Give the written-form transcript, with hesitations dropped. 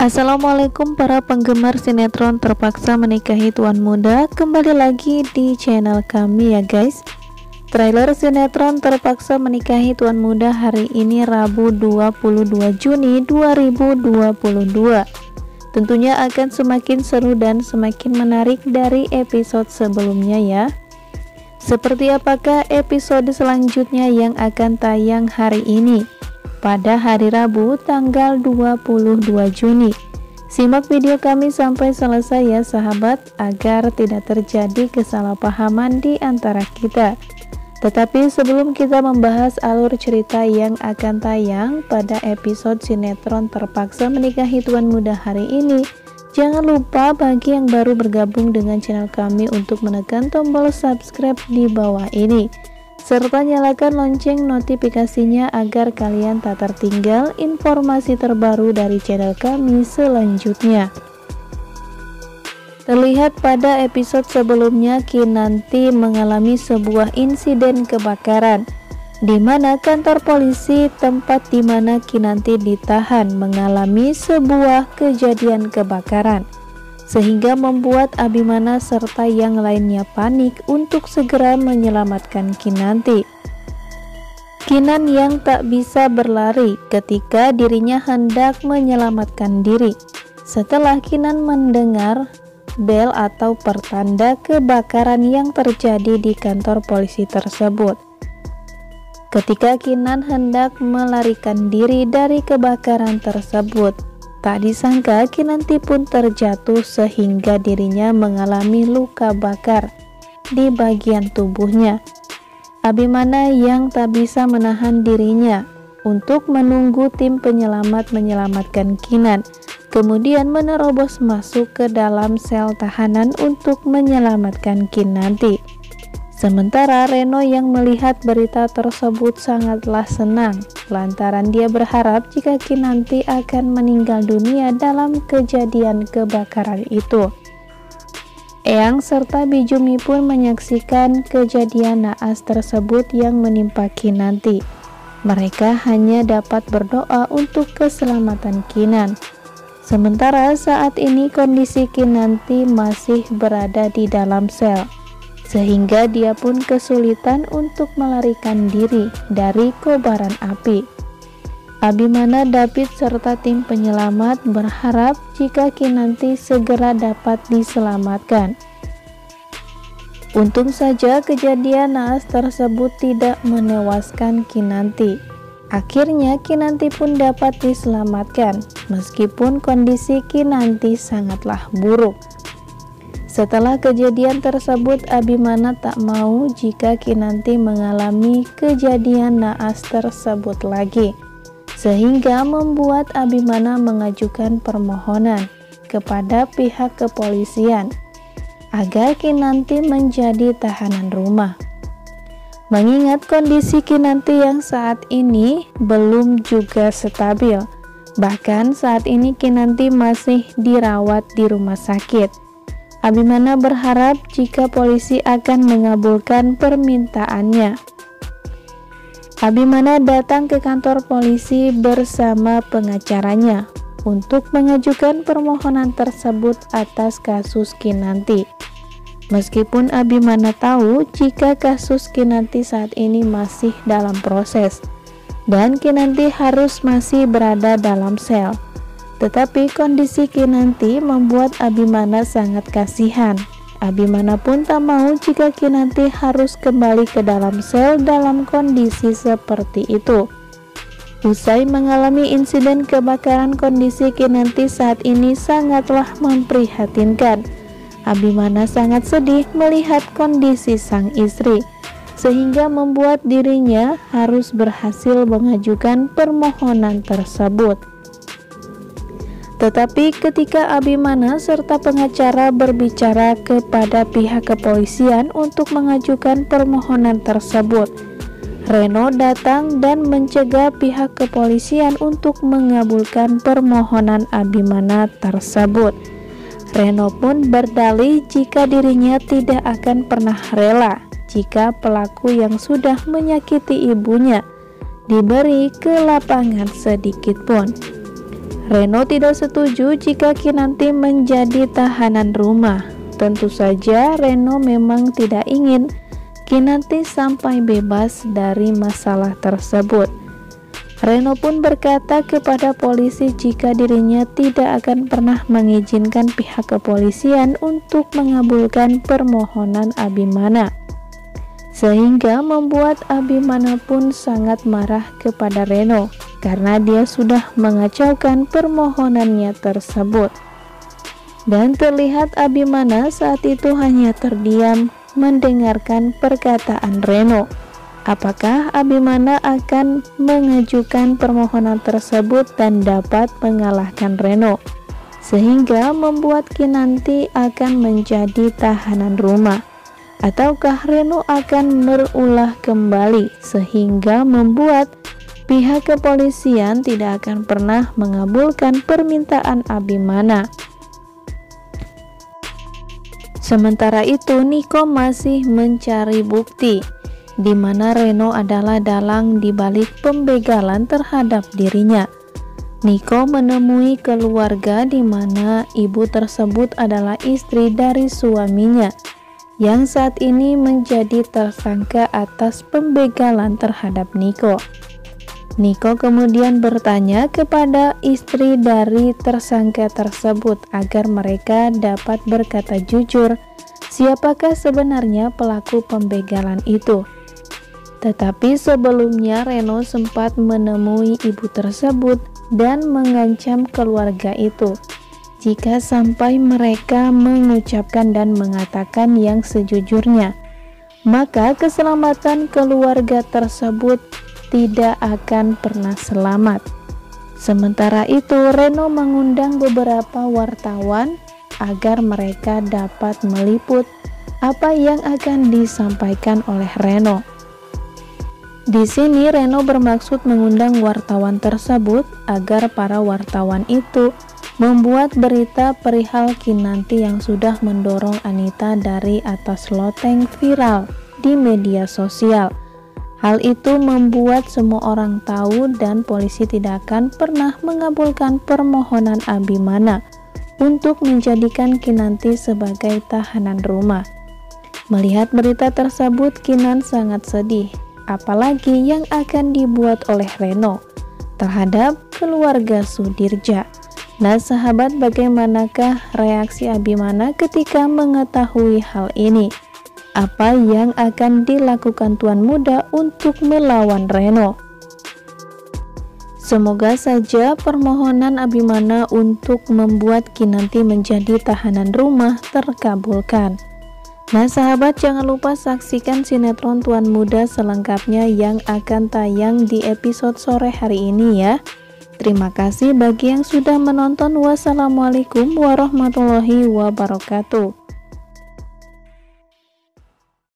Assalamualaikum para penggemar sinetron Terpaksa Menikahi Tuan Muda. Kembali lagi di channel kami ya guys. Trailer sinetron Terpaksa Menikahi Tuan Muda hari ini Rabu 22 Juni 2022 tentunya akan semakin seru dan semakin menarik dari episode sebelumnya ya. Seperti apakah episode selanjutnya yang akan tayang hari ini pada hari Rabu tanggal 22 Juni. Simak video kami sampai selesai ya sahabat, agar tidak terjadi kesalahpahaman di antara kita. Tetapi sebelum kita membahas alur cerita yang akan tayang pada episode sinetron Terpaksa Menikahi Tuan Muda hari ini, jangan lupa bagi yang baru bergabung dengan channel kami untuk menekan tombol subscribe di bawah ini, serta nyalakan lonceng notifikasinya agar kalian tak tertinggal informasi terbaru dari channel kami selanjutnya. Terlihat pada episode sebelumnya, Kinanti mengalami sebuah insiden kebakaran di mana kantor polisi tempat di mana Kinanti ditahan mengalami sebuah kejadian kebakaran, sehingga membuat Abimana serta yang lainnya panik untuk segera menyelamatkan Kinanti. Kinan yang tak bisa berlari ketika dirinya hendak menyelamatkan diri setelah Kinan mendengar bel atau pertanda kebakaran yang terjadi di kantor polisi tersebut. Ketika Kinan hendak melarikan diri dari kebakaran tersebut, tak disangka Kinanti pun terjatuh sehingga dirinya mengalami luka bakar di bagian tubuhnya. Abimana yang tak bisa menahan dirinya untuk menunggu tim penyelamat menyelamatkan Kinan, kemudian menerobos masuk ke dalam sel tahanan untuk menyelamatkan Kinanti. Sementara Reno yang melihat berita tersebut sangatlah senang lantaran dia berharap jika Kinanti akan meninggal dunia dalam kejadian kebakaran itu. Eyang serta Bijumi pun menyaksikan kejadian naas tersebut yang menimpa Kinanti. Mereka hanya dapat berdoa untuk keselamatan Kinan. Sementara saat ini kondisi Kinanti masih berada di dalam sel, sehingga dia pun kesulitan untuk melarikan diri dari kobaran api. Abimana, David serta tim penyelamat berharap jika Kinanti segera dapat diselamatkan. Untung saja kejadian naas tersebut tidak menewaskan Kinanti. Akhirnya Kinanti pun dapat diselamatkan meskipun kondisi Kinanti sangatlah buruk. Setelah kejadian tersebut, Abimana tak mau jika Kinanti mengalami kejadian naas tersebut lagi, sehingga membuat Abimana mengajukan permohonan kepada pihak kepolisian agar Kinanti menjadi tahanan rumah. Mengingat kondisi Kinanti yang saat ini belum juga stabil, bahkan saat ini Kinanti masih dirawat di rumah sakit. Abimana berharap jika polisi akan mengabulkan permintaannya. Abimana datang ke kantor polisi bersama pengacaranya untuk mengajukan permohonan tersebut atas kasus Kinanti. Meskipun Abimana tahu jika kasus Kinanti saat ini masih dalam proses dan Kinanti harus masih berada dalam sel, tetapi kondisi Kinanti membuat Abimana sangat kasihan. Abimana pun tak mau jika Kinanti harus kembali ke dalam sel dalam kondisi seperti itu. Usai mengalami insiden kebakaran, kondisi Kinanti saat ini sangatlah memprihatinkan. Abimana sangat sedih melihat kondisi sang istri, sehingga membuat dirinya harus berhasil mengajukan permohonan tersebut. Tetapi ketika Abimana serta pengacara berbicara kepada pihak kepolisian untuk mengajukan permohonan tersebut, Reno datang dan mencegah pihak kepolisian untuk mengabulkan permohonan Abimana tersebut. Reno pun berdalih jika dirinya tidak akan pernah rela jika pelaku yang sudah menyakiti ibunya diberi ke lapangan sedikit pun. Reno tidak setuju jika Kinanti menjadi tahanan rumah. Tentu saja Reno memang tidak ingin Kinanti sampai bebas dari masalah tersebut. Reno pun berkata kepada polisi jika dirinya tidak akan pernah mengizinkan pihak kepolisian untuk mengabulkan permohonan Abimana, sehingga membuat Abimana pun sangat marah kepada Reno karena dia sudah mengacaukan permohonannya tersebut. Dan terlihat Abimana saat itu hanya terdiam mendengarkan perkataan Reno. Apakah Abimana akan mengajukan permohonan tersebut dan dapat mengalahkan Reno, sehingga membuat Kinanti akan menjadi tahanan rumah? Ataukah Reno akan berulah kembali sehingga membuat pihak kepolisian tidak akan pernah mengabulkan permintaan Abimana? Sementara itu, Niko masih mencari bukti di mana Reno adalah dalang di balik pembegalan terhadap dirinya. Niko menemui keluarga di mana ibu tersebut adalah istri dari suaminya yang saat ini menjadi tersangka atas pembegalan terhadap Niko. Niko kemudian bertanya kepada istri dari tersangka tersebut agar mereka dapat berkata jujur siapakah sebenarnya pelaku pembegalan itu. Tetapi sebelumnya Reno sempat menemui ibu tersebut dan mengancam keluarga itu jika sampai mereka mengucapkan dan mengatakan yang sejujurnya, maka keselamatan keluarga tersebut tidak akan pernah selamat. Sementara itu, Reno mengundang beberapa wartawan agar mereka dapat meliput apa yang akan disampaikan oleh Reno. Di sini Reno bermaksud mengundang wartawan tersebut agar para wartawan itu membuat berita perihal Kinanti yang sudah mendorong Anita dari atas loteng viral di media sosial. Hal itu membuat semua orang tahu dan polisi tidak akan pernah mengabulkan permohonan Abimana untuk menjadikan Kinanti sebagai tahanan rumah. Melihat berita tersebut, Kinan sangat sedih, apalagi yang akan dibuat oleh Reno terhadap keluarga Sudirja. Nah sahabat, bagaimanakah reaksi Abimana ketika mengetahui hal ini? Apa yang akan dilakukan tuan muda untuk melawan Reno? Semoga saja permohonan Abimana untuk membuat Kinanti menjadi tahanan rumah terkabulkan. Nah sahabat, jangan lupa saksikan sinetron Tuan Muda selengkapnya yang akan tayang di episode sore hari ini ya. Terima kasih bagi yang sudah menonton. Wassalamualaikum warahmatullahi wabarakatuh.